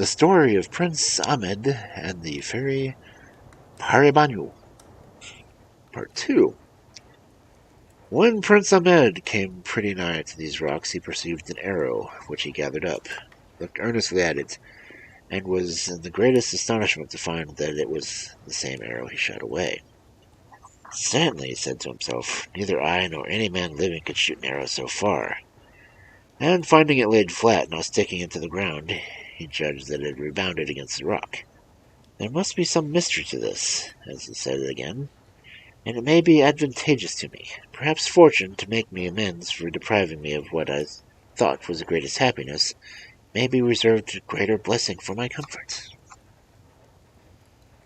The Story of Prince Ahmed and the Fairy Paribanou, Part 2. When Prince Ahmed came pretty nigh to these rocks, he perceived an arrow, which he gathered up, looked earnestly at it, and was in the greatest astonishment to find that it was the same arrow he shot away. Certainly, he said to himself, neither I nor any man living could shoot an arrow so far. And finding it laid flat, not sticking into the ground, he judged that it had rebounded against the rock. There must be some mystery to this, as he said it again, and it may be advantageous to me, perhaps fortune, to make me amends for depriving me of what I thought was the greatest happiness, may be reserved a greater blessing for my comfort.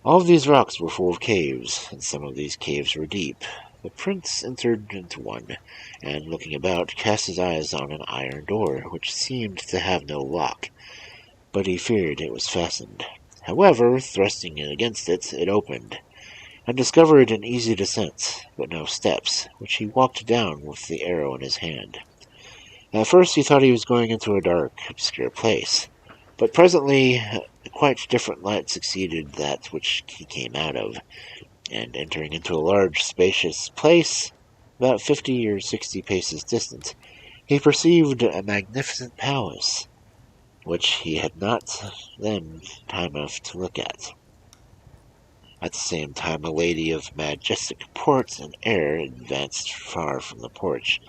All of these rocks were full of caves, and some of these caves were deep. The prince entered into one, and, looking about, cast his eyes on an iron door, which seemed to have no lock, but he feared it was fastened. However, thrusting against it, it opened, and discovered an easy descent, but no steps, which he walked down with the arrow in his hand. At first he thought he was going into a dark, obscure place, but presently a quite different light succeeded that which he came out of, and entering into a large, spacious place, about 50 or 60 paces distant, he perceived a magnificent palace, which he had not then time enough to look at. At the same time, a lady of majestic port and air advanced far from the porch,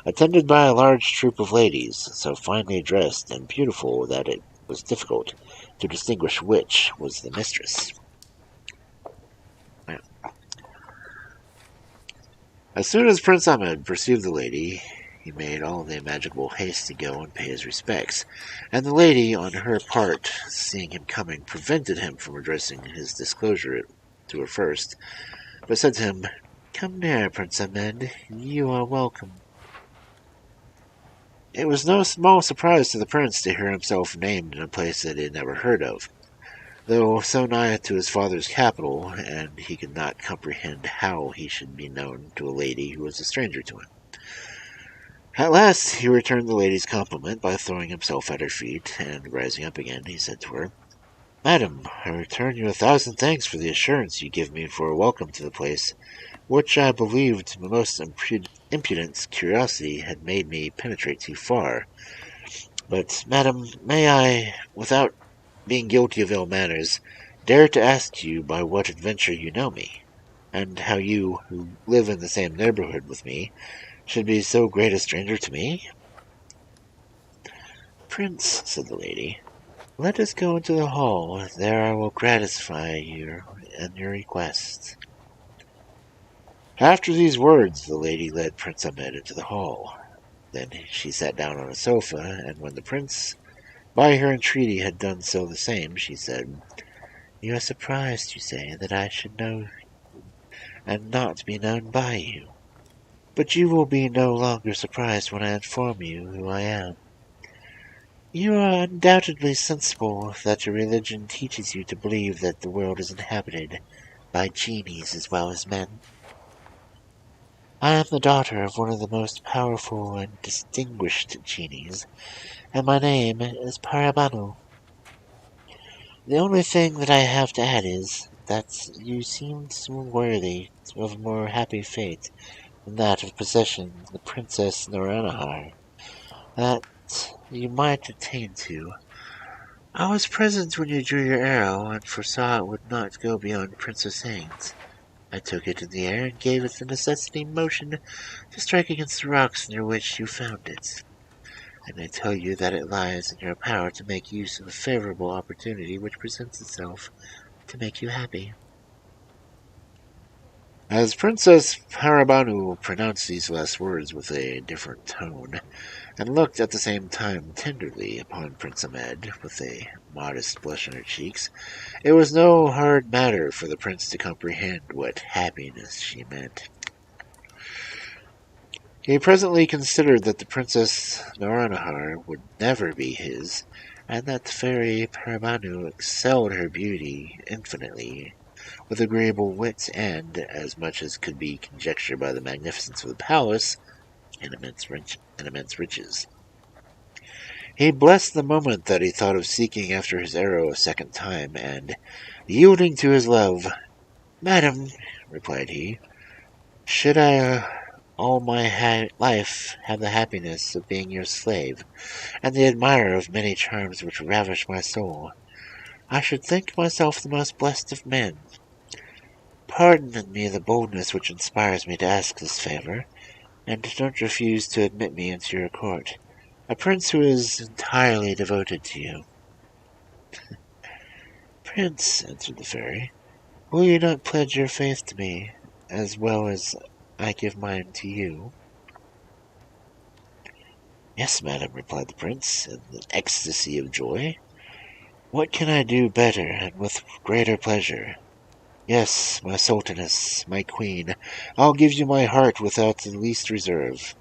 attended by a large troop of ladies, so finely dressed and beautiful that it was difficult to distinguish which was the mistress. As soon as Prince Ahmed perceived the lady, he made all the imaginable haste to go and pay his respects, and the lady, on her part, seeing him coming, prevented him from addressing his disclosure to her first, but said to him, "Come near, Prince Ahmed, you are welcome." It was no small surprise to the prince to hear himself named in a place that he had never heard of, though so nigh to his father's capital, and he could not comprehend how he should be known to a lady who was a stranger to him. At last he returned the lady's compliment by throwing himself at her feet, and rising up again, he said to her, "Madam, I return you 1,000 thanks for the assurance you give me for a welcome to the place, which I believed my most impudent curiosity had made me penetrate too far. But, madam, may I, without being guilty of ill manners, dare to ask you by what adventure you know me, and how you, who live in the same neighborhood with me, should be so great a stranger to me?" "Prince," said the lady, "let us go into the hall. There I will gratify you and your request." After these words, the lady led Prince Ahmed into the hall. Then she sat down on a sofa, and when the prince, by her entreaty, had done so the same, she said, "You are surprised, you say, that I should know and not be known by you. But you will be no longer surprised when I inform you who I am. You are undoubtedly sensible that your religion teaches you to believe that the world is inhabited by genies as well as men. I am the daughter of one of the most powerful and distinguished genies, and my name is Paribanou. The only thing that I have to add is that you seem worthy of a more happy fate than that of possessing the Princess Noranahar, that you might attain to. I was present when you drew your arrow, and foresaw it would not go beyond Princess Haines. I took it in the air and gave it the necessity motion to strike against the rocks near which you found it. And I tell you that it lies in your power to make use of the favorable opportunity which presents itself to make you happy." As Princess Paribanou pronounced these last words with a different tone, and looked at the same time tenderly upon Prince Ahmed, with a modest blush on her cheeks, it was no hard matter for the prince to comprehend what happiness she meant. He presently considered that the Princess Noranahar would never be his, and that the fairy Paribanou excelled her beauty infinitely, with agreeable wit and, as much as could be conjectured by the magnificence of the palace, in immense riches. He blessed the moment that he thought of seeking after his arrow a second time, and, yielding to his love, "Madam," replied he, "should I all my life have the happiness of being your slave, and the admirer of many charms which ravish my soul, I should think myself the most blessed of men. Pardon in me the boldness which inspires me to ask this favor, and don't refuse to admit me into your court, a prince who is entirely devoted to you." "Prince," answered the fairy, "will you not pledge your faith to me, as well as I give mine to you?" "Yes, madam," replied the prince, in an ecstasy of joy. "What can I do better and with greater pleasure? Yes, my sultaness, my queen, I'll give you my heart without the least reserve."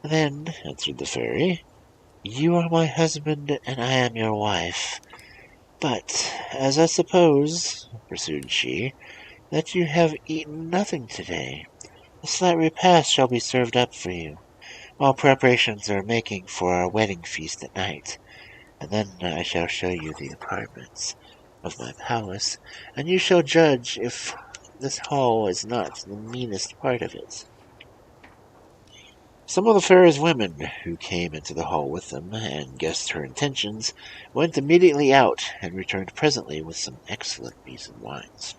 "Then," answered the fairy, "you are my husband and I am your wife. But, as I suppose," pursued she, "that you have eaten nothing today, a slight repast shall be served up for you, while preparations are making for our wedding feast at night, and then I shall show you the apartments of my palace, and you shall judge if this hall is not the meanest part of it." Some of the fairy's women, who came into the hall with them, and guessed her intentions, went immediately out, and returned presently with some excellent meats and wines.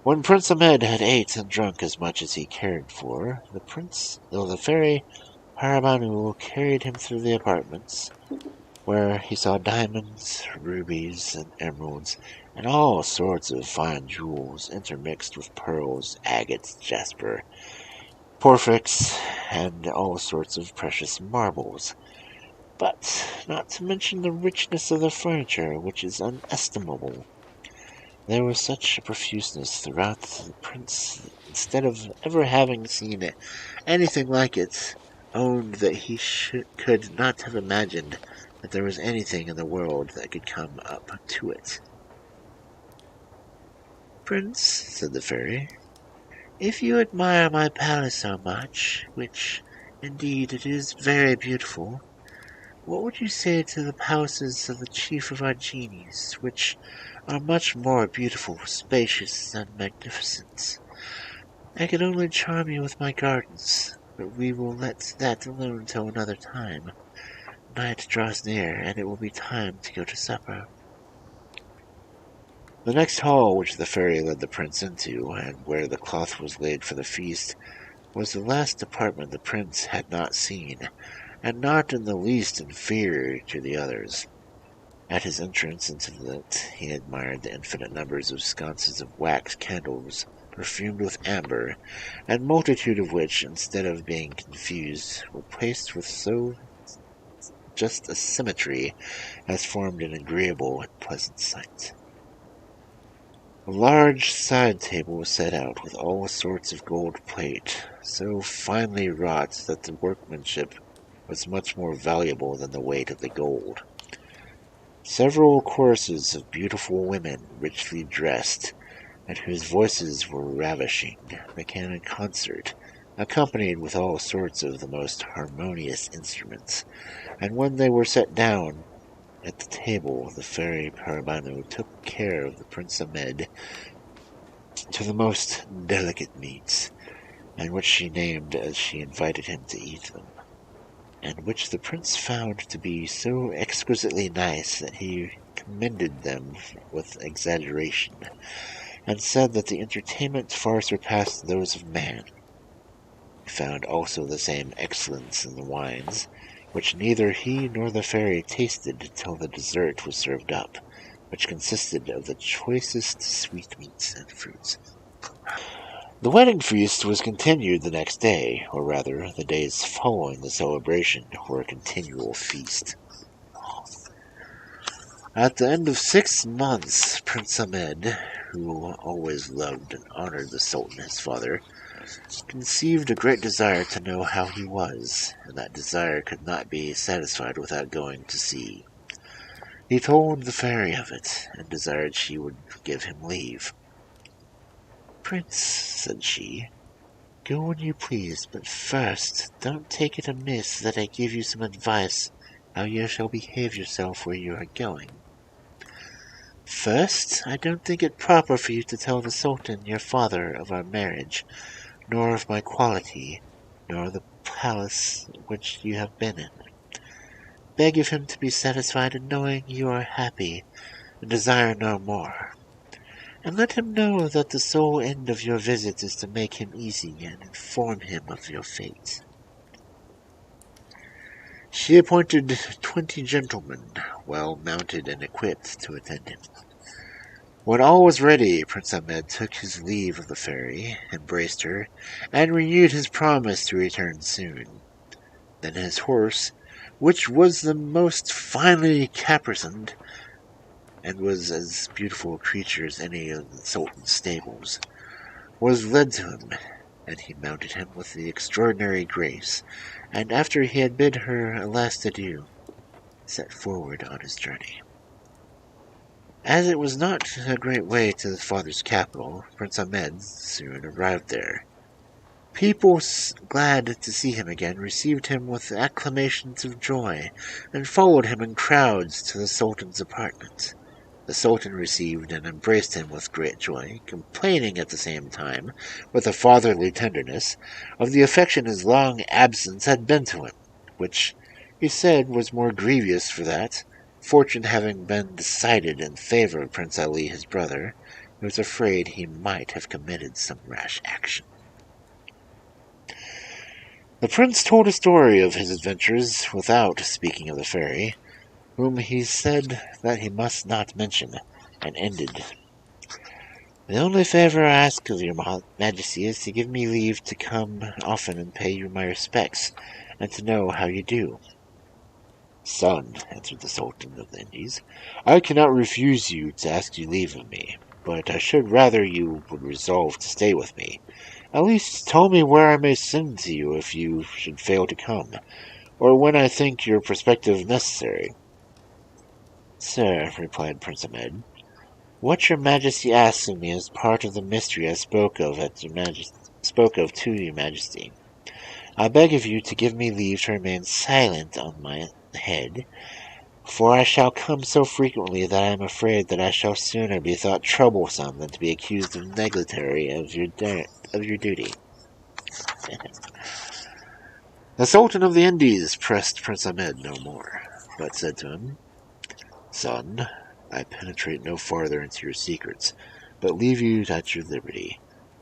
When Prince Ahmed had ate and drunk as much as he cared for, the fairy Paribanou carried him through the apartments, where he saw diamonds, rubies, and emeralds, and all sorts of fine jewels intermixed with pearls, agates, jasper, porphyries, and all sorts of precious marbles. But not to mention the richness of the furniture, which is inestimable. There was such a profuseness throughout that the prince, instead of ever having seen anything like it, owned that he could not have imagined that there was anything in the world that could come up to it. "Prince," said the fairy, "if you admire my palace so much, which, indeed, it is very beautiful, what would you say to the palaces of the chief of our genies, which are much more beautiful, spacious, and magnificent? I can only charm you with my gardens, but we will let that alone till another time. Night draws near, and it will be time to go to supper." The next hall which the fairy led the prince into, and where the cloth was laid for the feast, was the last apartment the prince had not seen, and not in the least inferior to the others. At his entrance into it he admired the infinite numbers of sconces of wax candles, perfumed with amber, and multitude of which, instead of being confused, were placed with so just a symmetry as formed an agreeable and pleasant sight. A large side table was set out with all sorts of gold plate, so finely wrought that the workmanship was much more valuable than the weight of the gold. Several choruses of beautiful women, richly dressed, and whose voices were ravishing, began a concert, accompanied with all sorts of the most harmonious instruments, and when they were set down at the table, the fairy Paribanou took care of the Prince Ahmed to the most delicate meats, and which she named as she invited him to eat them, and which the prince found to be so exquisitely nice that he commended them with exaggeration, and said that the entertainment far surpassed those of man. He found also the same excellence in the wines, which neither he nor the fairy tasted till the dessert was served up, which consisted of the choicest sweetmeats and fruits. The wedding feast was continued the next day, or rather, the days following the celebration were a continual feast. At the end of 6 months, Prince Ahmed, who always loved and honored the Sultan his father, conceived a great desire to know how he was, and that desire could not be satisfied without going to see. He told the fairy of it, and desired she would give him leave. "Prince," said she, Go when you please, but first, don't take it amiss that I give you some advice how you shall behave yourself where you are going. First, I don't think it proper for you to tell the Sultan, your father, of our marriage, nor of my quality, nor of the palace which you have been in. Beg of him to be satisfied in knowing you are happy, and desire no more. And let him know that the sole end of your visit is to make him easy and inform him of your fate. She appointed 20 gentlemen, well mounted and equipped, to attend him. When all was ready, Prince Ahmed took his leave of the fairy, embraced her, and renewed his promise to return soon. Then his horse, which was the most finely caparisoned, and was as beautiful a creature as any of the Sultan's stables, was led to him, and he mounted him with extraordinary grace, and after he had bid her a last adieu, set forward on his journey. As it was not a great way to his father's capital, Prince Ahmed soon arrived there. People, glad to see him again, received him with acclamations of joy, and followed him in crowds to the Sultan's apartment. The Sultan received and embraced him with great joy, complaining at the same time, with a fatherly tenderness, of the affection his long absence had been to him, which, he said, was more grievous for that, fortune having been decided in favor of Prince Ali his brother, he was afraid he might have committed some rash action. The prince told a story of his adventures without speaking of the fairy, whom he said that he must not mention, and ended. The only favor I ask of your majesty is to give me leave to come often and pay you my respects, and to know how you do. Son, answered the Sultan of the Indies, I cannot refuse you to ask you leave of me, but I should rather you would resolve to stay with me. At least tell me where I may send to you if you should fail to come, or when I think your perspective necessary. Sir, replied Prince Ahmed, what your majesty asks of me is part of the mystery I spoke of to your majesty. I beg of you to give me leave to remain silent on my head, for I shall come so frequently that I am afraid that I shall sooner be thought troublesome than to be accused of negligence of your duty. The Sultan of the Indies pressed Prince Ahmed no more, but said to him, Son, I penetrate no farther into your secrets, but leave you at your liberty.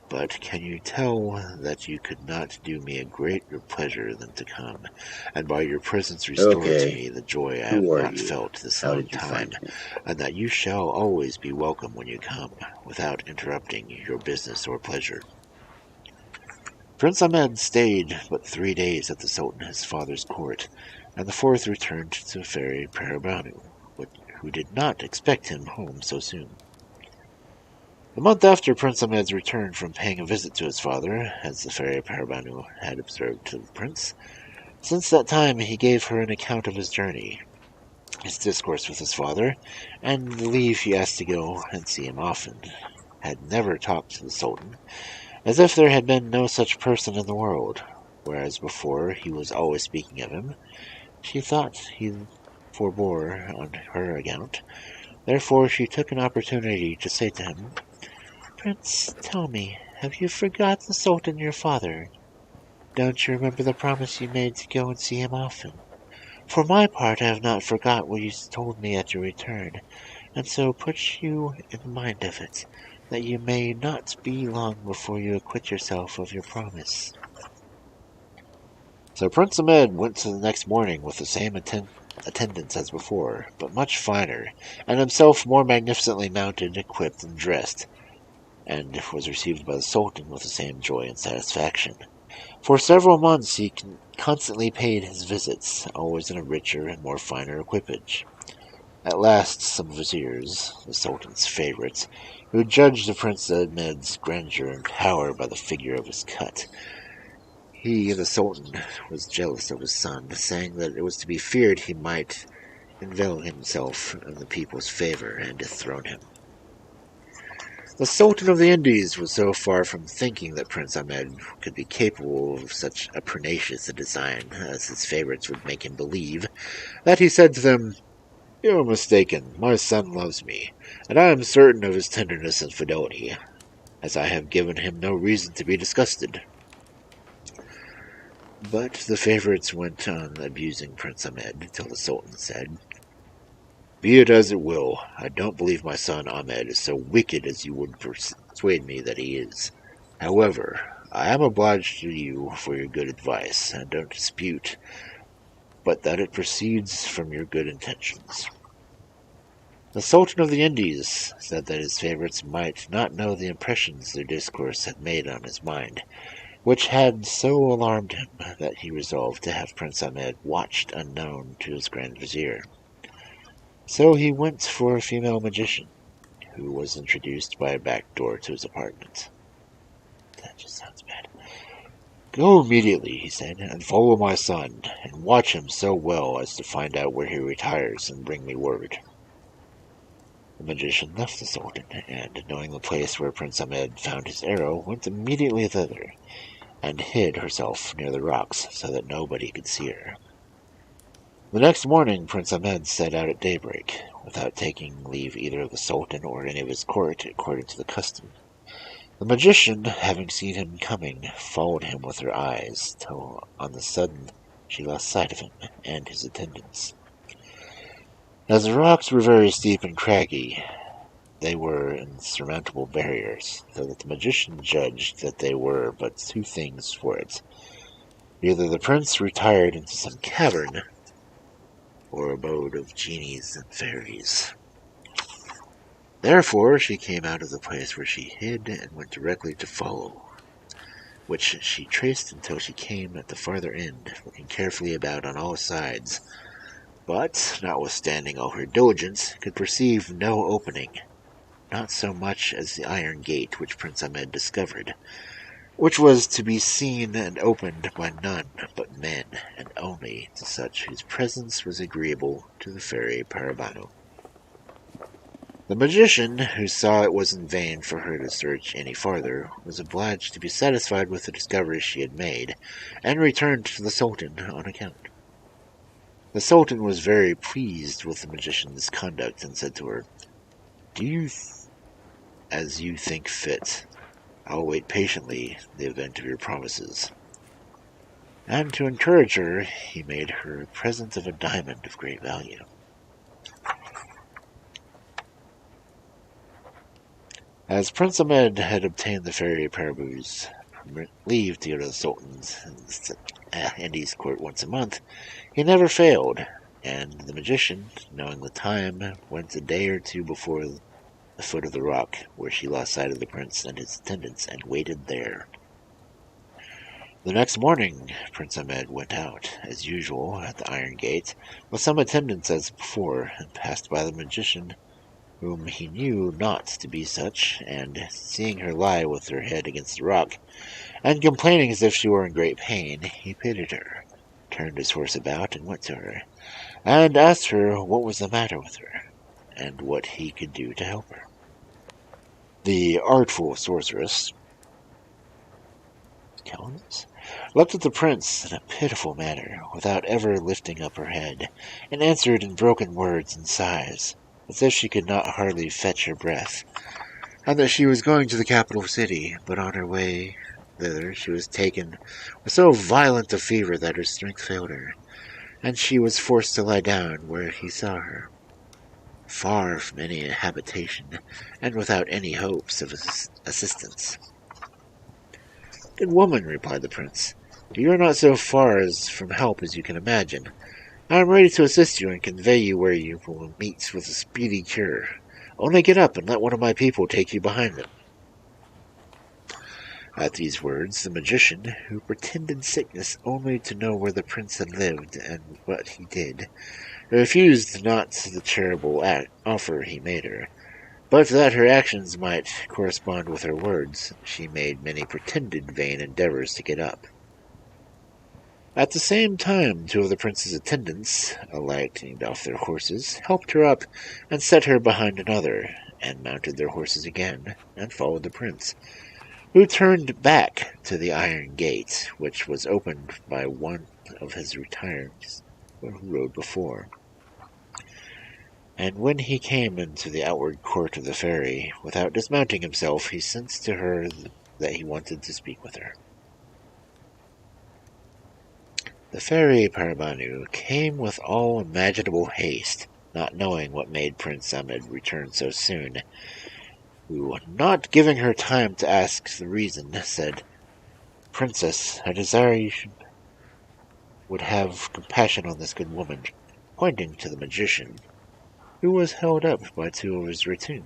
But can you tell that you could not do me a greater pleasure than to come, and by your presence restore to me the joy I have not felt this long time, and that you shall always be welcome when you come, without interrupting your business or pleasure? Prince Ahmed stayed but 3 days at the Sultan his father's court, and the 4th returned to fairy Paribanou, who did not expect him home so soon. A month after Prince Ahmed's return from paying a visit to his father, as the fairy Paribanou had observed to the prince, since that time he gave her an account of his journey, his discourse with his father, and the leave he asked to go and see him often. Had never talked to the Sultan, as if there had been no such person in the world, whereas before he was always speaking of him. She thought he forbore on her account. Therefore she took an opportunity to say to him, Prince, tell me, have you forgot the Sultan your father? Don't you remember the promise you made to go and see him often? For my part, I have not forgot what you told me at your return, and so put you in mind of it, that you may not be long before you acquit yourself of your promise. So Prince Ahmed went the next morning with the same attendants as before, but much finer, and himself more magnificently mounted, equipped, and dressed, and was received by the Sultan with the same joy and satisfaction. For several months he constantly paid his visits, always in a richer and more finer equipage. At last some viziers, the Sultan's favourites, who judged of Prince Ahmed's grandeur and power by the figure of his cut. He, the Sultan, was jealous of his son, saying that it was to be feared he might inveigle himself in the people's favour and dethrone him. The Sultan of the Indies was so far from thinking that Prince Ahmed could be capable of such a pernicious a design as his favorites would make him believe, that he said to them, "You are mistaken. My son loves me, and I am certain of his tenderness and fidelity, as I have given him no reason to be disgusted." But the favorites went on abusing Prince Ahmed till the Sultan said, "Be it as it will, I don't believe my son Ahmed is so wicked as you would persuade me that he is. However, I am obliged to you for your good advice, and don't dispute but that it proceeds from your good intentions." The Sultan of the Indies said that his favorites might not know the impressions their discourse had made on his mind, which had so alarmed him that he resolved to have Prince Ahmed watched unknown to his Grand Vizier. So he went for a female magician, who was introduced by a back door to his apartment. That just sounds bad. "Go immediately," he said, "and follow my son, and watch him so well as to find out where he retires and bring me word." The magician left the Sultan, and, knowing the place where Prince Ahmed found his arrow, went immediately thither, and hid herself near the rocks so that nobody could see her. The next morning Prince Ahmed set out at daybreak, without taking leave either of the Sultan or any of his court, according to the custom. The magician, having seen him coming, followed him with her eyes, till on the sudden she lost sight of him and his attendants. As the rocks were very steep and craggy, they were insurmountable barriers, so that the magician judged that they were but two things for it. Either the prince retired into some cavern, or abode of genies and fairies. Therefore she came out of the place where she hid and went directly to follow, which she traced until she came at the farther end, looking carefully about on all sides, but, notwithstanding all her diligence, could perceive no opening, not so much as the iron gate which Prince Ahmed discovered, which was to be seen and opened by none but men, and only to such whose presence was agreeable to the fairy Paribanou. The magician, who saw it was in vain for her to search any farther, was obliged to be satisfied with the discovery she had made, and returned to the Sultan on account. The Sultan was very pleased with the magician's conduct, and said to her, "Do as you think fit. I will wait patiently the event of your promises." And to encourage her, he made her a present of a diamond of great value. As Prince Ahmed had obtained the fairy Paribou's leave to go to the Sultan's Indies court once a month, he never failed, and the magician, knowing the time, went a day or two before the foot of the rock, where she lost sight of the prince and his attendants, and waited there. The next morning Prince Ahmed went out, as usual, at the iron gate, with some attendants as before, and passed by the magician, whom he knew not to be such, and, seeing her lie with her head against the rock, and complaining as if she were in great pain, he pitied her, turned his horse about, and went to her, and asked her what was the matter with her, and what he could do to help her. The artful sorceress looked at the prince in a pitiful manner, without ever lifting up her head, and answered in broken words and sighs, as if she could not hardly fetch her breath, and that she was going to the capital city, but on her way thither she was taken with so violent a fever that her strength failed her, and she was forced to lie down where he saw her, far from any habitation, and without any hopes of assistance. "Good woman," replied the prince, "you are not so far from help as you can imagine. I am ready to assist you and convey you where you will meet with a speedy cure. Only get up and let one of my people take you behind them." At these words, the magician, who pretended sickness only to know where the prince had lived and what he did, refused not the charitable offer he made her, but that her actions might correspond with her words, she made many pretended vain endeavors to get up. At the same time, two of the prince's attendants, alighting off their horses, helped her up and set her behind another, and mounted their horses again, and followed the prince, who turned back to the iron gate, which was opened by one of his retainers who rode before. And when he came into the outward court of the fairy, without dismounting himself, he sensed to her that he wanted to speak with her. The fairy Paribanou came with all imaginable haste, not knowing what made Prince Ahmed return so soon, who, not giving her time to ask the reason, said, "Princess, I desire you would have compassion on this good woman," pointing to the magician, who was held up by two of his retinue.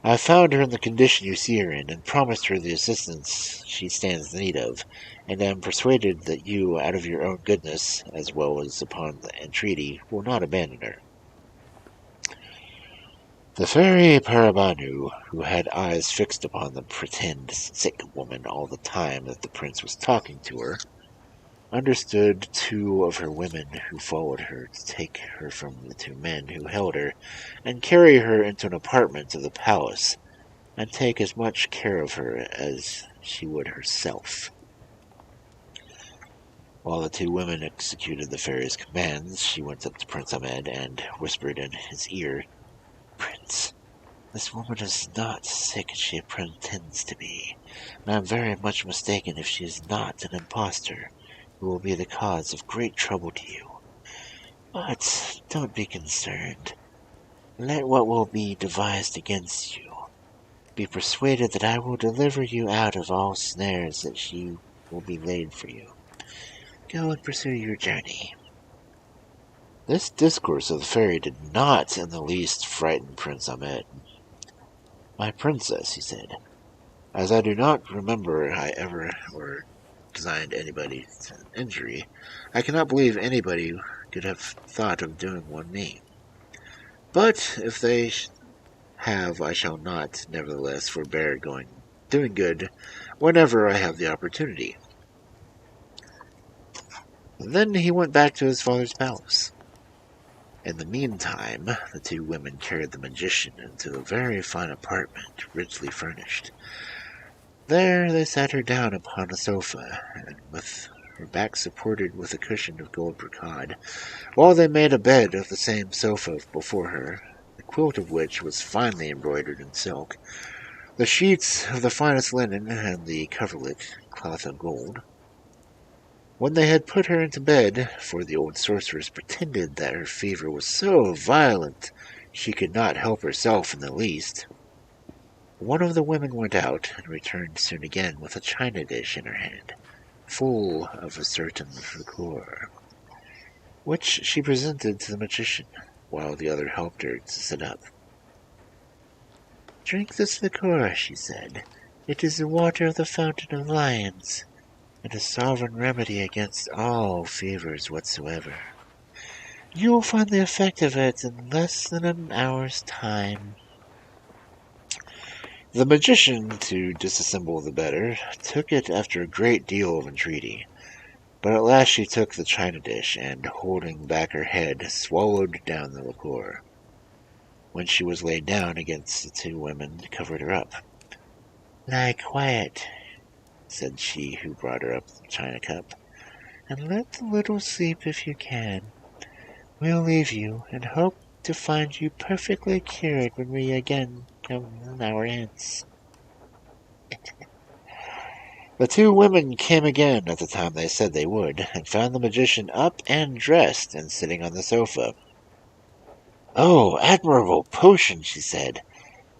"I found her in the condition you see her in, and promised her the assistance she stands in need of, and am persuaded that you, out of your own goodness, as well as upon the entreaty, will not abandon her." The fairy Paribanou, who had eyes fixed upon the pretend sick woman all the time that the prince was talking to her, understood two of her women who followed her to take her from the two men who held her, and carry her into an apartment of the palace, and take as much care of her as she would herself. While the two women executed the fairy's commands, she went up to Prince Ahmed and whispered in his ear, "Prince, this woman is not sick as she pretends to be, and I am very much mistaken if she is not an impostor, who will be the cause of great trouble to you. But don't be concerned. Let what will be devised against you be persuaded that I will deliver you out of all snares that she will be laid for you. Go and pursue your journey." This discourse of the fairy did not in the least frighten Prince Ahmed. "My princess," he said, "as I do not remember I ever designed anybody to injury, I cannot believe anybody could have thought of doing one me. But if they have, I shall not, nevertheless, forbear doing good whenever I have the opportunity." Then he went back to his father's palace. In the meantime, the two women carried the magician into a very fine apartment, richly furnished. There they sat her down upon a sofa, and with her back supported with a cushion of gold brocade, while they made a bed of the same sofa before her, the quilt of which was finely embroidered in silk, the sheets of the finest linen, and the coverlet cloth of gold. When they had put her into bed, for the old sorceress pretended that her fever was so violent she could not help herself in the least, one of the women went out and returned soon again with a china dish in her hand, full of a certain liqueur, which she presented to the magician, while the other helped her to sit up. "Drink this liqueur," she said. "It is the water of the Fountain of Lions, and a sovereign remedy against all fevers whatsoever. You will find the effect of it in less than an hour's time." The magician, to dissemble the better, took it after a great deal of entreaty, but at last she took the china dish, and, holding back her head, swallowed down the liqueur. When she was laid down against the two women, covered her up. "Lie quiet," said she who brought her up the china cup, "and let the little sleep if you can. We'll leave you, and hope to find you perfectly cured when we again come in our hence." The two women came again at the time they said they would, and found the magician up and dressed, and sitting on the sofa. "Oh, admirable potion," she said.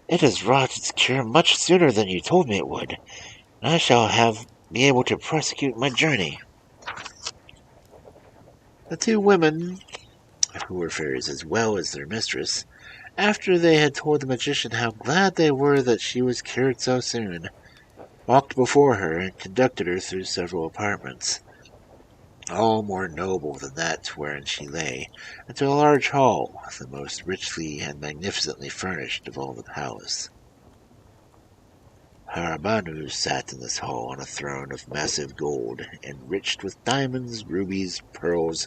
"It has wrought its cure much sooner than you told me it would, and I shall be able to prosecute my journey." The two women, who were fairies as well as their mistress, after they had told the magician how glad they were that she was cured so soon, walked before her and conducted her through several apartments, all more noble than that wherein she lay, into a large hall, the most richly and magnificently furnished of all the palace. Paribanou sat in this hall on a throne of massive gold, enriched with diamonds, rubies, pearls,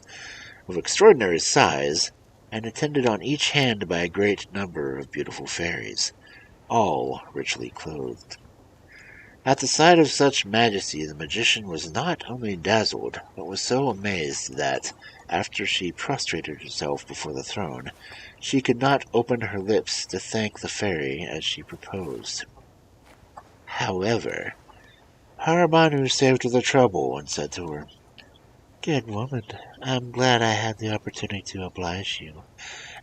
of extraordinary size, and attended on each hand by a great number of beautiful fairies, all richly clothed. At the sight of such majesty, the magician was not only dazzled, but was so amazed that, after she prostrated herself before the throne, she could not open her lips to thank the fairy as she proposed. However, Paribanou saved her the trouble and said to her, "Good woman, I'm glad I had the opportunity to oblige you,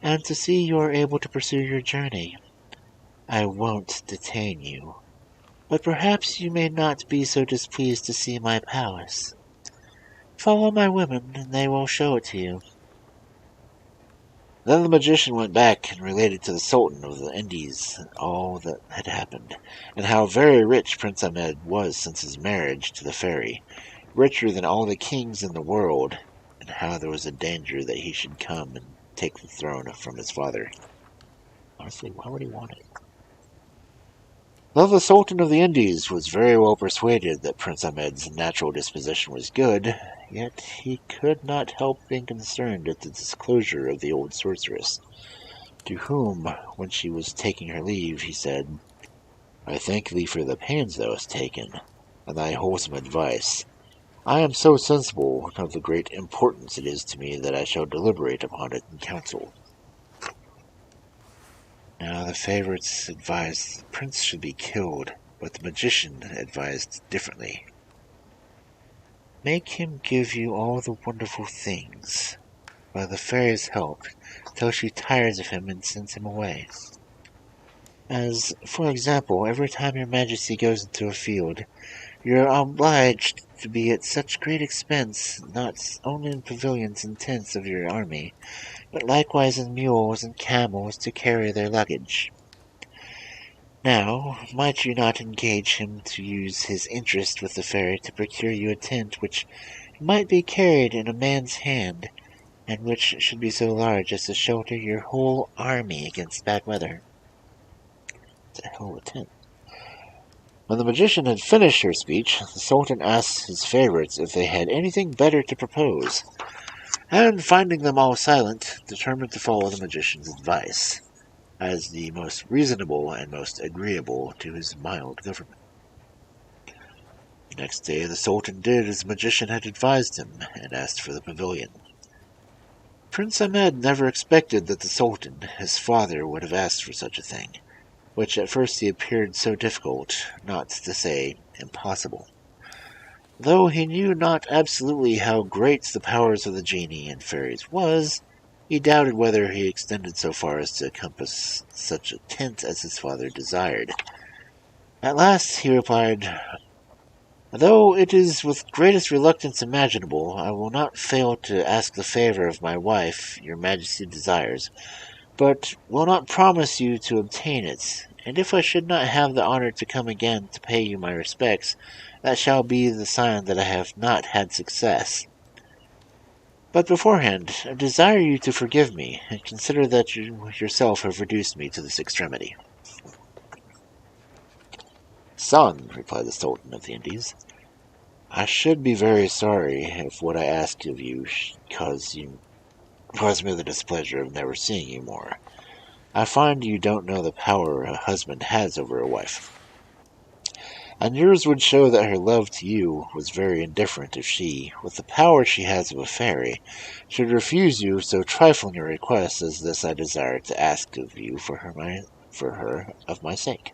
and to see you are able to pursue your journey. I won't detain you, but perhaps you may not be so displeased to see my palace. Follow my women, and they will show it to you." Then the magician went back and related to the Sultan of the Indies all that had happened, and how very rich Prince Ahmed was since his marriage to the fairy, richer than all the kings in the world, and how there was a danger that he should come and take the throne from his father. Honestly, why would he want it? Though the Sultan of the Indies was very well persuaded that Prince Ahmed's natural disposition was good, yet he could not help being concerned at the disclosure of the old sorceress, to whom, when she was taking her leave, he said, "I thank thee for the pains thou hast taken, and thy wholesome advice. I am so sensible of the great importance it is to me that I shall deliberate upon it in council." Now the favorites advised the prince should be killed, but the magician advised differently. "Make him give you all the wonderful things, by the fairy's help, till she tires of him and sends him away. As, for example, every time your majesty goes into a field, you are obliged to be at such great expense, not only in pavilions and tents of your army, but likewise in mules and camels to carry their luggage. Now, might you not engage him to use his interest with the fairy to procure you a tent which might be carried in a man's hand, and which should be so large as to shelter your whole army against bad weather?" It's a hell of a tent. When the magician had finished her speech, the Sultan asked his favorites if they had anything better to propose, and finding them all silent, determined to follow the magician's advice, as the most reasonable and most agreeable to his mild government. The next day the Sultan did as the magician had advised him, and asked for the pavilion. Prince Ahmed never expected that the Sultan, his father, would have asked for such a thing, which at first he appeared so difficult, not to say impossible. Though he knew not absolutely how great the powers of the genie and fairies was, he doubted whether he extended so far as to encompass such a tent as his father desired. At last he replied, "Though it is with greatest reluctance imaginable, I will not fail to ask the favor of my wife your majesty desires, but will not promise you to obtain it, and if I should not have the honor to come again to pay you my respects, that shall be the sign that I have not had success. But beforehand, I desire you to forgive me, and consider that you yourself have reduced me to this extremity." "Son," replied the Sultan of the Indies, "I should be very sorry if what I ask of you cause me the displeasure of never seeing you more. I find you don't know the power a husband has over a wife, and yours would show that her love to you was very indifferent if she, with the power she has of a fairy, should refuse you so trifling a request as this I desire to ask of you for her of my sake."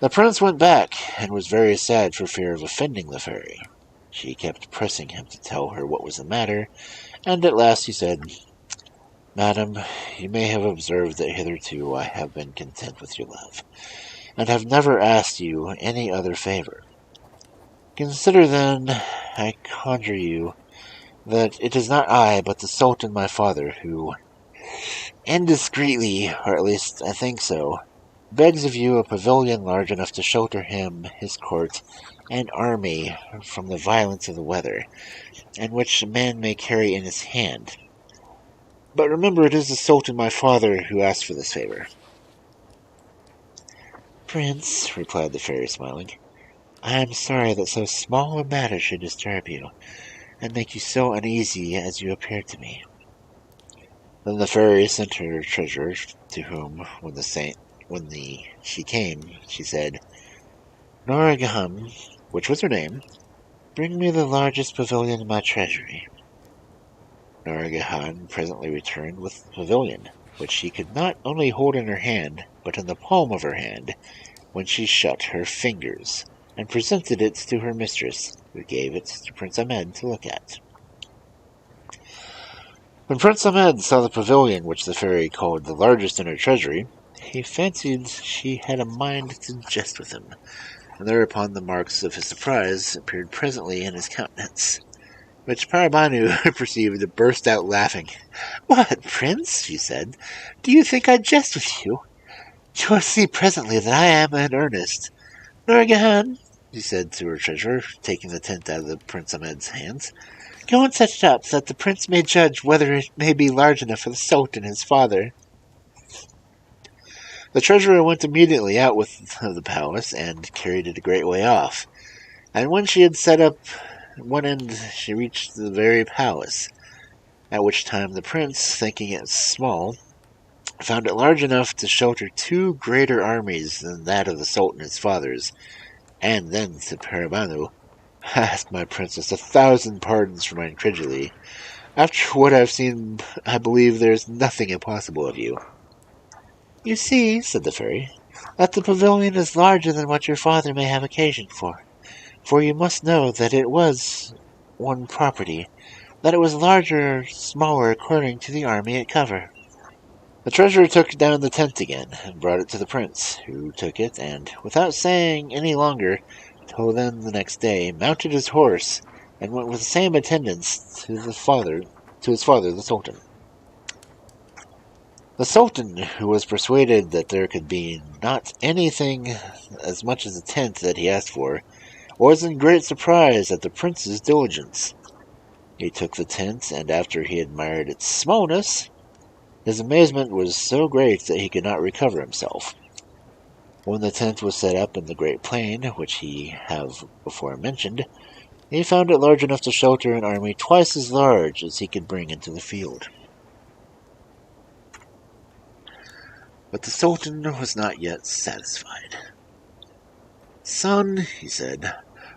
The prince went back, and was very sad for fear of offending the fairy. She kept pressing him to tell her what was the matter, and at last he said, "Madam, you may have observed that hitherto I have been content with your love, and have never asked you any other favor. Consider then, I conjure you, that it is not I, but the Sultan my father, who, indiscreetly, or at least I think so, begs of you a pavilion large enough to shelter him, his court, and army from the violence of the weather, and which a man may carry in his hand. But remember, it is the Sultan my father who asked for this favor." Prince, replied the fairy, smiling, I am sorry that so small a matter should disturb you, and make you so uneasy as you appear to me. Then the fairy sent her treasurer, to whom, she came, she said, Noragaham, which was her name, bring me the largest pavilion in my treasury. Noragahan presently returned with the pavilion, which she could not only hold in her hand, but in the palm of her hand, when she shut her fingers, and presented it to her mistress, who gave it to Prince Ahmed to look at. When Prince Ahmed saw the pavilion which the fairy called the largest in her treasury, he fancied she had a mind to jest with him, and thereupon the marks of his surprise appeared presently in his countenance, which Paribanou perceived and burst out laughing. What, Prince, she said, do you think I jest with you? You will see presently that I am in earnest. Noragahan, she said to her treasurer, taking the tent out of the Prince Ahmed's hands, go and set it up, so that the prince may judge whether it may be large enough for the Sultan his father. The treasurer went immediately out of the palace, and carried it a great way off. And when she had set up one end, she reached the very palace, at which time the prince, thinking it small, found it large enough to shelter 2 greater armies than that of the Sultan his father's, and then said Paribanou, ask my princess 1,000 pardons for my incredulity. After what I have seen, I believe there is nothing impossible of you. You see, said the fairy, that the pavilion is larger than what your father may have occasion for you must know that it was one property, that it was larger or smaller according to the army it covered. The treasurer took down the tent again, and brought it to the prince, who took it, and, without saying any longer, till then the next day, mounted his horse, and went with the same attendants to his father, the Sultan. The Sultan, who was persuaded that there could be not anything as much as a tent that he asked for, was in great surprise at the prince's diligence. He took the tent, and after he admired its smallness, his amazement was so great that he could not recover himself. When the tent was set up in the great plain, which he have before mentioned, he found it large enough to shelter an army twice as large as he could bring into the field. But the Sultan was not yet satisfied. Son, he said,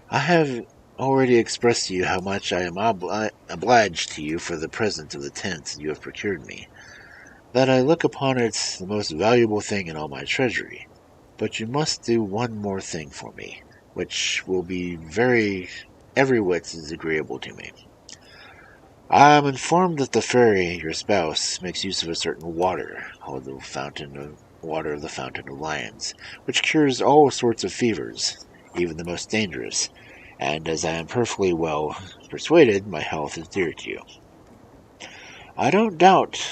I have already expressed to you how much I am obliged to you for the present of the tent you have procured me, that I look upon it the most valuable thing in all my treasury. But you must do one more thing for me, which will be every whit as agreeable to me. I am informed that the fairy, your spouse, makes use of a certain water, called the water of the Fountain of Lions, which cures all sorts of fevers, even the most dangerous, and as I am perfectly well persuaded, my health is dear to you. I don't doubt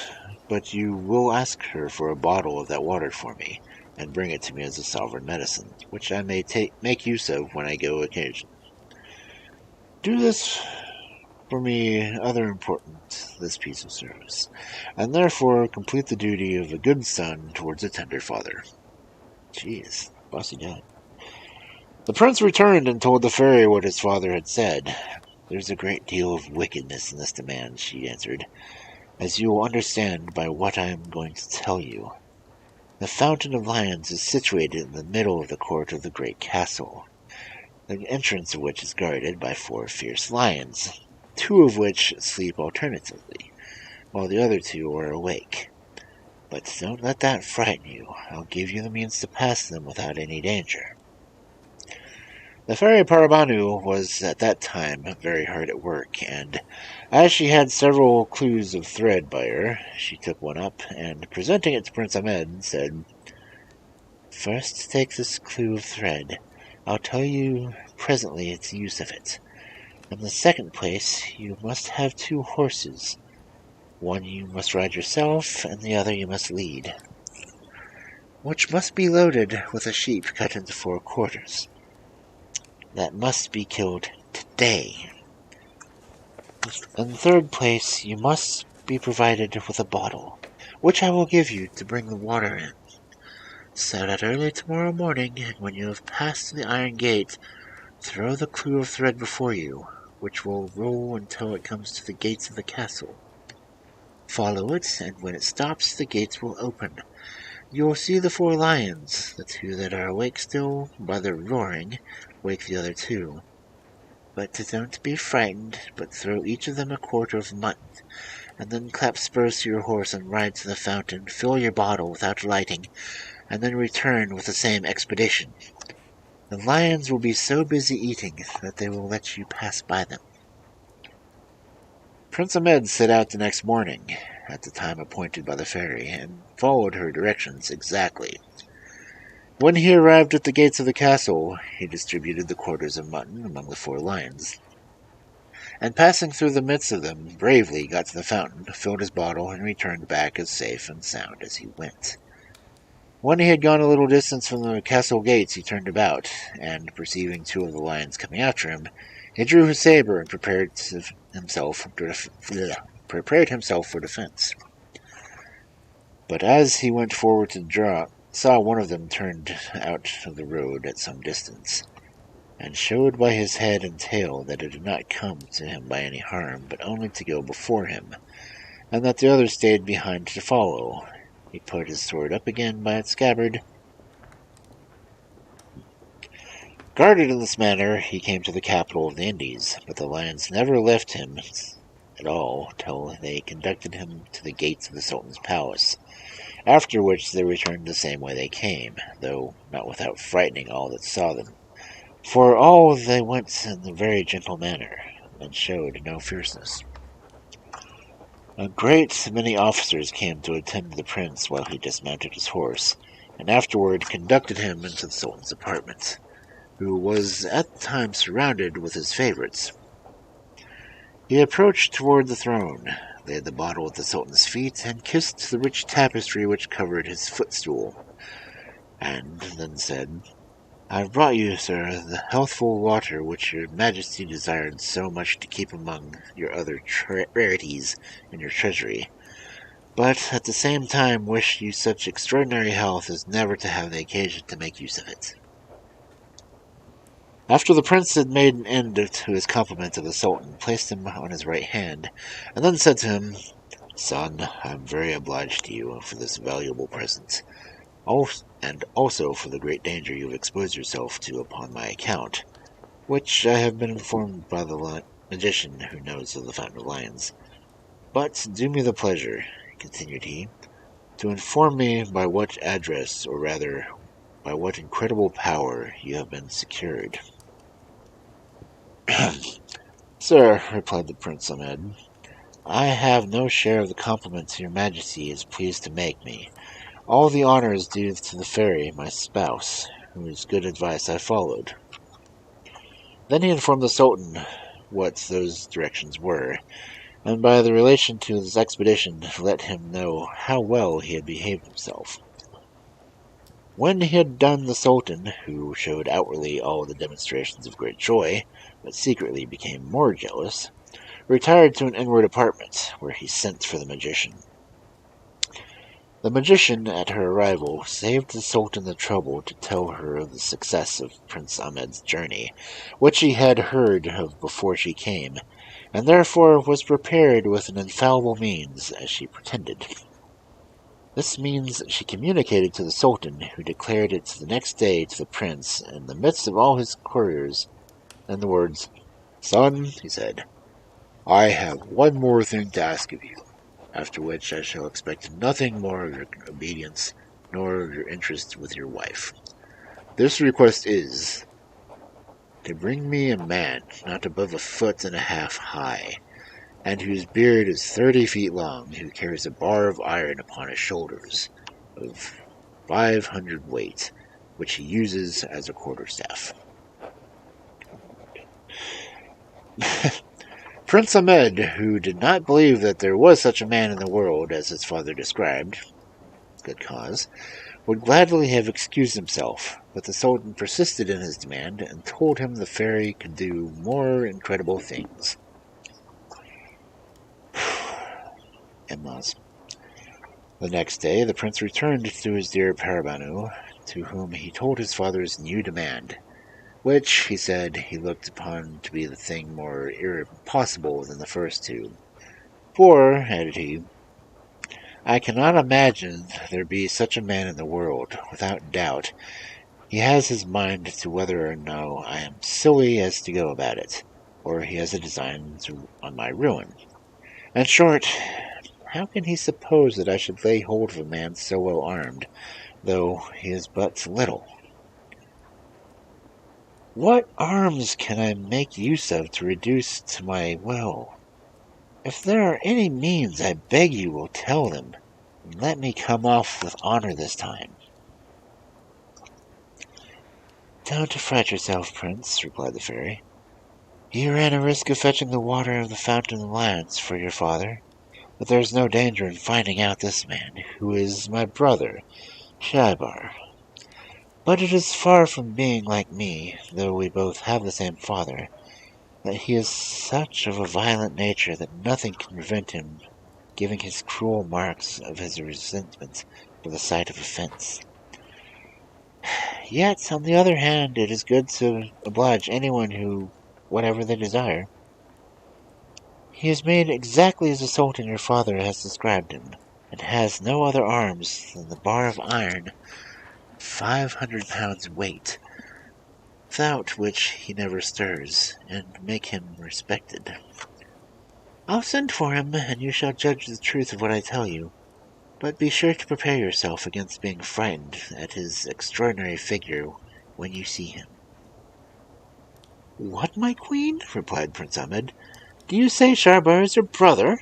but you will ask her for a bottle of that water for me, and bring it to me as a sovereign medicine, which I may make use of when I go occasion. Do this for me this piece of service, and therefore complete the duty of a good son towards a tender father. Jeez, bossy dad. The prince returned and told the fairy what his father had said. There's a great deal of wickedness in this demand, she answered, as you will understand by what I am going to tell you. The Fountain of Lions is situated in the middle of the court of the great castle, the entrance of which is guarded by 4 fierce lions, 2 of which sleep alternately, while the other 2 are awake. But don't let that frighten you. I'll give you the means to pass them without any danger. The fairy Paribanou was at that time very hard at work, and as she had several clues of thread by her, she took one up, and presenting it to Prince Ahmed, said, First take this clue of thread. I'll tell you presently its use of it. In the second place, you must have 2 horses. One you must ride yourself, and the other you must lead, which must be loaded with a sheep cut into 4 quarters. That must be killed today. In the third place, you must be provided with a bottle, which I will give you to bring the water in. Set out early tomorrow morning, and when you have passed the iron gate, throw the clue of thread before you, which will roll until it comes to the gates of the castle. Follow it, and when it stops, the gates will open. You will see the 4 lions. The 2 that are awake still, by their roaring, wake the other 2. But don't be frightened, but throw each of them a quarter of mutton, and then clap spurs to your horse and ride to the fountain, fill your bottle without lighting, and then return with the same expedition. The lions will be so busy eating that they will let you pass by them. Prince Ahmed set out the next morning, at the time appointed by the fairy, and followed her directions exactly. When he arrived at the gates of the castle, he distributed the quarters of mutton among the 4 lions, and passing through the midst of them, bravely got to the fountain, filled his bottle, and returned back as safe and sound as he went. When he had gone a little distance from the castle gates, he turned about, and, perceiving 2 of the lions coming after him, he drew his saber and prepared himself for defense. But as he went forward to draw, saw one of them turned out of the road at some distance, and showed by his head and tail that it did not come to him by any harm, but only to go before him, and that the other stayed behind to follow. He put his sword up again by its scabbard. Guarded in this manner, he came to the capital of the Indies, but the lions never left him at all till they conducted him to the gates of the Sultan's palace, after which they returned the same way they came, though not without frightening all that saw them. For all they went in a very gentle manner, and showed no fierceness. A great many officers came to attend the prince while he dismounted his horse, and afterward conducted him into the Sultan's apartment, who was at the time surrounded with his favorites. He approached toward the throne, laid the bottle at the Sultan's feet, and kissed the rich tapestry which covered his footstool, and then said, "I have brought you, sir, the healthful water which your majesty desired so much to keep among your other rarities in your treasury, but at the same time wish you such extraordinary health as never to have the occasion to make use of it." After the prince had made an end to his compliment of the Sultan, placed him on his right hand, and then said to him, "Son, I am very obliged to you for this valuable present, and also for the great danger you have exposed yourself to upon my account, which I have been informed by the magician who knows of the Fountain of Lions. But do me the pleasure," continued he, "to inform me by what address, or rather, by what incredible power you have been secured." "Sir," replied the Prince Ahmed, "I have no share of the compliments your majesty is pleased to make me. All the honor is due to the fairy, my spouse, whose good advice I followed." Then he informed the Sultan what those directions were, and by the relation to his expedition let him know how well he had behaved himself. When he had done, the Sultan, who showed outwardly all the demonstrations of great joy, but secretly became more jealous, retired to an inward apartment, where he sent for the magician. The magician, at her arrival, saved the Sultan the trouble to tell her of the success of Prince Ahmed's journey, which he had heard of before she came, and therefore was prepared with an infallible means, as she pretended. This means she communicated to the Sultan, who declared it the next day to the prince, in the midst of all his couriers, in the words, "Son," he said, "I have one more thing to ask of you, after which I shall expect nothing more of your obedience, nor of your interest with your wife. This request is, to bring me a man not above 1.5 feet high, and whose beard is 30 feet long, who carries a bar of iron upon his shoulders, of 500 weight, which he uses as a quarterstaff." Prince Ahmed, who did not believe that there was such a man in the world as his father described, good cause, would gladly have excused himself, but the Sultan persisted in his demand, and told him the fairy could do more incredible things. In-laws. The next day the prince returned to his dear Paribanou, to whom he told his father's new demand, which, he said, he looked upon to be the thing more impossible than the first two. For, added he, I cannot imagine there be such a man in the world. Without doubt, he has his mind to whether or no I am silly as to go about it, or he has a design on my ruin. In short, how can he suppose that I should lay hold of a man so well armed, though he is but little? What arms can I make use of to reduce to my will? If there are any means, I beg you will tell them, and let me come off with honor this time. Don't fret yourself, Prince, replied the fairy. You ran a risk of fetching the water of the Fountain of Lands for your father, but there is no danger in finding out this man, who is my brother, Shaibar. But it is far from being like me, though we both have the same father, that he is such of a violent nature that nothing can prevent him giving his cruel marks of his resentment for the sight of offence. Yet, on the other hand, it is good to oblige anyone who, whatever they desire. He is made exactly as the Sultan your father has described him, and has no other arms than the bar of iron, 500 pounds weight, without which he never stirs, and make him respected. I'll send for him, and you shall judge the truth of what I tell you, but be sure to prepare yourself against being frightened at his extraordinary figure when you see him. What, my queen? Replied Prince Ahmed. Do you say Shaibar is your brother?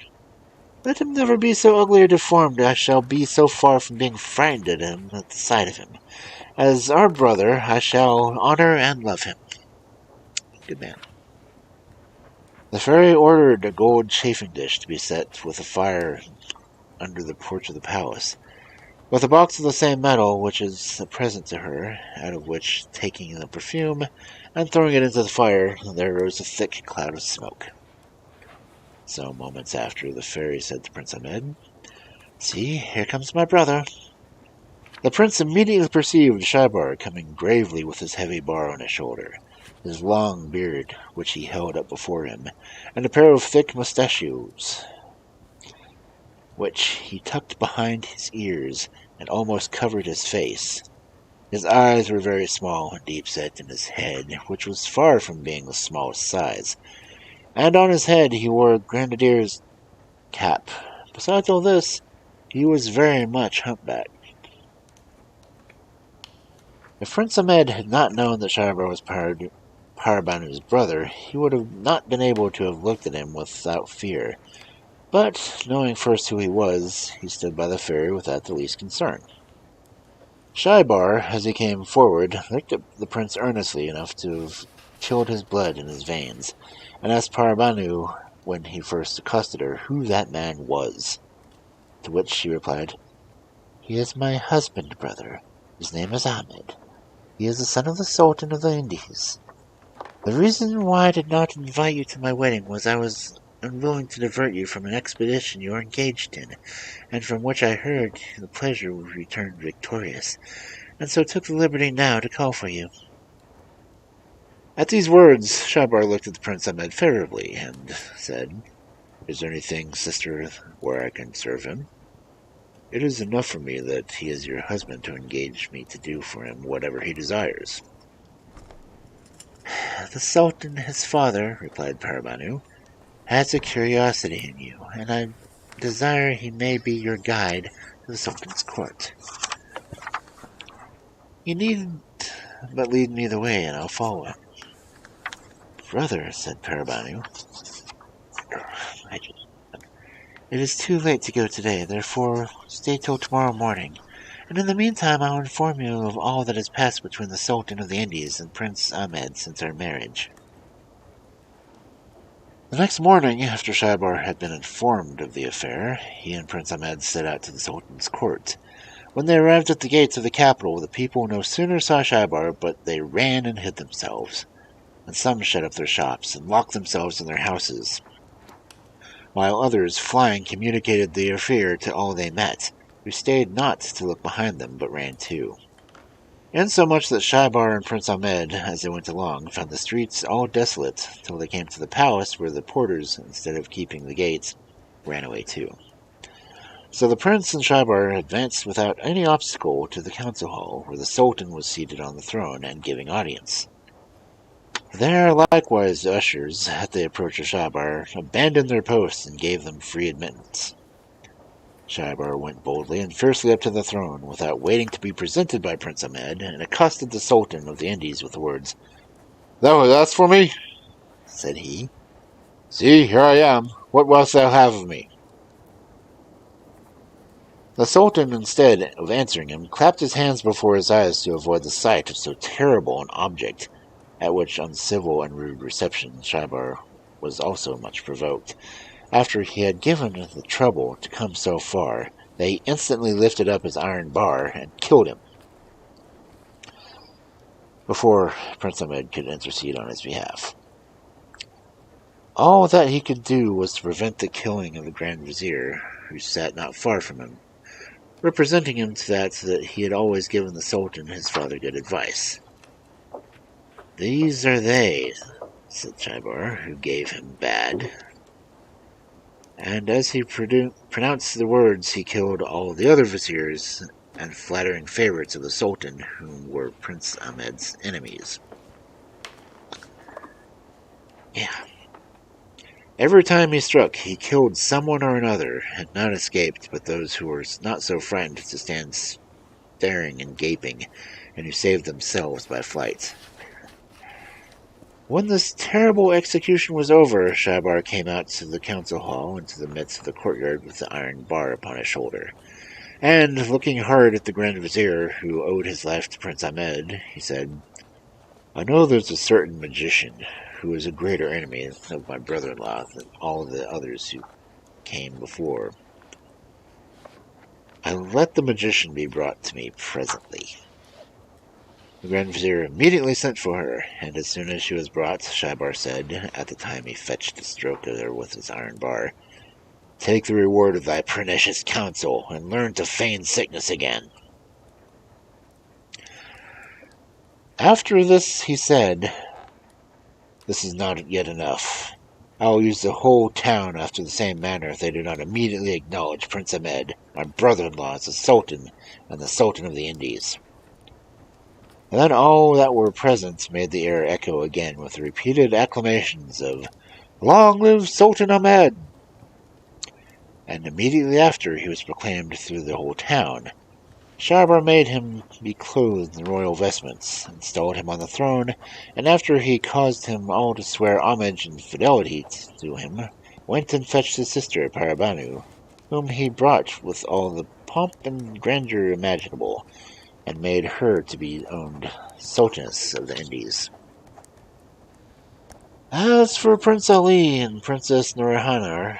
Let him never be so ugly or deformed I shall be so far from being frightened at him at the sight of him. As our brother, I shall honor and love him. Good man. The fairy ordered a gold chafing dish to be set with a fire under the porch of the palace, with a box of the same metal which is a present to her, out of which, taking the perfume and throwing it into the fire, there rose a thick cloud of smoke. Some moments after, the fairy said to Prince Ahmed, See, here comes my brother. The prince immediately perceived Shaibar coming gravely with his heavy bar on his shoulder, his long beard, which he held up before him, and a pair of thick mustachios, which he tucked behind his ears and almost covered his face. His eyes were very small and deep-set, in his head, which was far from being the smallest size, and on his head he wore a grenadier's cap. Besides all this, he was very much humpbacked. If Prince Ahmed had not known that Shaibar was Paribanou's brother, he would have not been able to have looked at him without fear. But, knowing first who he was, he stood by the fairy without the least concern. Shaibar, as he came forward, looked at the prince earnestly enough to have chilled his blood in his veins, and asked Paribanou, when he first accosted her, who that man was. To which she replied, He is my husband, brother. His name is Ahmed. He is the son of the Sultan of the Indies. The reason why I did not invite you to my wedding was I was unwilling to divert you from an expedition you are engaged in, and from which I heard the pleasure would return victorious, and so took the liberty now to call for you. At these words, Shaibar looked at the Prince Ahmed favorably, and said, Is there anything, sister, where I can serve him? It is enough for me that he is your husband to engage me to do for him whatever he desires. The Sultan, his father, replied Paribanou, has a curiosity in you, and I desire he may be your guide to the Sultan's court. You need but lead me the way, and I'll follow him. Brother, said Paribanou, it is too late to go today, therefore stay till tomorrow morning, and in the meantime I'll inform you of all that has passed between the Sultan of the Indies and Prince Ahmed since our marriage. The next morning, after Shaibar had been informed of the affair, he and Prince Ahmed set out to the Sultan's court. When they arrived at the gates of the capital, the people no sooner saw Shaibar, but they ran and hid themselves, and some shut up their shops and locked themselves in their houses, while others, flying, communicated the affair to all they met. who stayed not to look behind them, but ran too. Insomuch that Shaibar and Prince Ahmed, as they went along, found the streets all desolate, till they came to the palace, where the porters, instead of keeping the gates, ran away too. So the prince and Shaibar advanced without any obstacle to the council hall, where the Sultan was seated on the throne and giving audience. There likewise the ushers, at the approach of Shaibar, abandoned their posts and gave them free admittance. Shaibar went boldly and fiercely up to the throne, without waiting to be presented by Prince Ahmed, and accosted the Sultan of the Indies with the words, "Thou hast asked for me?" said he. "See, here I am. What wilt thou have of me?" The Sultan, instead of answering him, clapped his hands before his eyes to avoid the sight of so terrible an object, at which uncivil and rude reception Shaibar was also much provoked. After he had given the trouble to come so far, they instantly lifted up his iron bar and killed him, before Prince Ahmed could intercede on his behalf. All that he could do was to prevent the killing of the Grand Vizier, who sat not far from him, representing him to that he had always given the Sultan his father good advice. "These are they," said Shaibar, who gave him bad. And as he pronounced the words, he killed all the other viziers and flattering favorites of the Sultan, whom were Prince Ahmed's enemies. Yeah. Every time he struck, he killed someone or another, and none escaped but those who were not so frightened to stand staring and gaping, and who saved themselves by flight. When this terrible execution was over, Shaibar came out to the council hall into the midst of the courtyard with the iron bar upon his shoulder, and, looking hard at the Grand Vizier, who owed his life to Prince Ahmed, he said, "I know there's a certain magician who is a greater enemy of my brother-in-law than all the others who came before. I'll let the magician be brought to me presently." The Grand Vizier immediately sent for her, and as soon as she was brought, Shaibar said, at the time he fetched a stroke at her with his iron bar, "Take the reward of thy pernicious counsel, and learn to feign sickness again." After this he said, "This is not yet enough. I will use the whole town after the same manner if they do not immediately acknowledge Prince Ahmed, my brother-in-law, as the Sultan, and the Sultan of the Indies." And then all that were present made the air echo again with the repeated acclamations of, "Long live Sultan Ahmed!" And immediately after he was proclaimed through the whole town. Shaibar made him be clothed in royal vestments, installed him on the throne, and after he caused him all to swear homage and fidelity to him, went and fetched his sister Paribanou, whom he brought with all the pomp and grandeur imaginable, and made her to be owned Sultaness of the Indies. As for Prince Ali and Princess Nourhanar,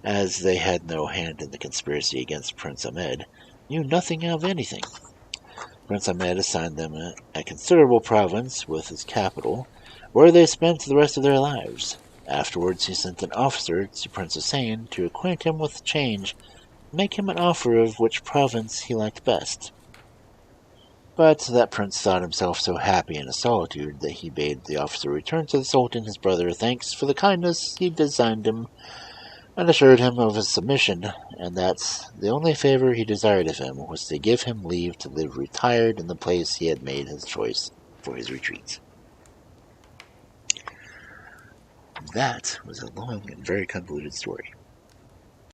as they had no hand in the conspiracy against Prince Ahmed, knew nothing of anything. Prince Ahmed assigned them a considerable province with its capital, where they spent the rest of their lives. Afterwards he sent an officer to Prince Hussein to acquaint him with the change, and make him an offer of which province he liked best. But that prince thought himself so happy in his solitude that he bade the officer return to the Sultan his brother thanks for the kindness he designed him, and assured him of his submission, and that the only favor he desired of him was to give him leave to live retired in the place he had made his choice for his retreat. That was a long and very convoluted story.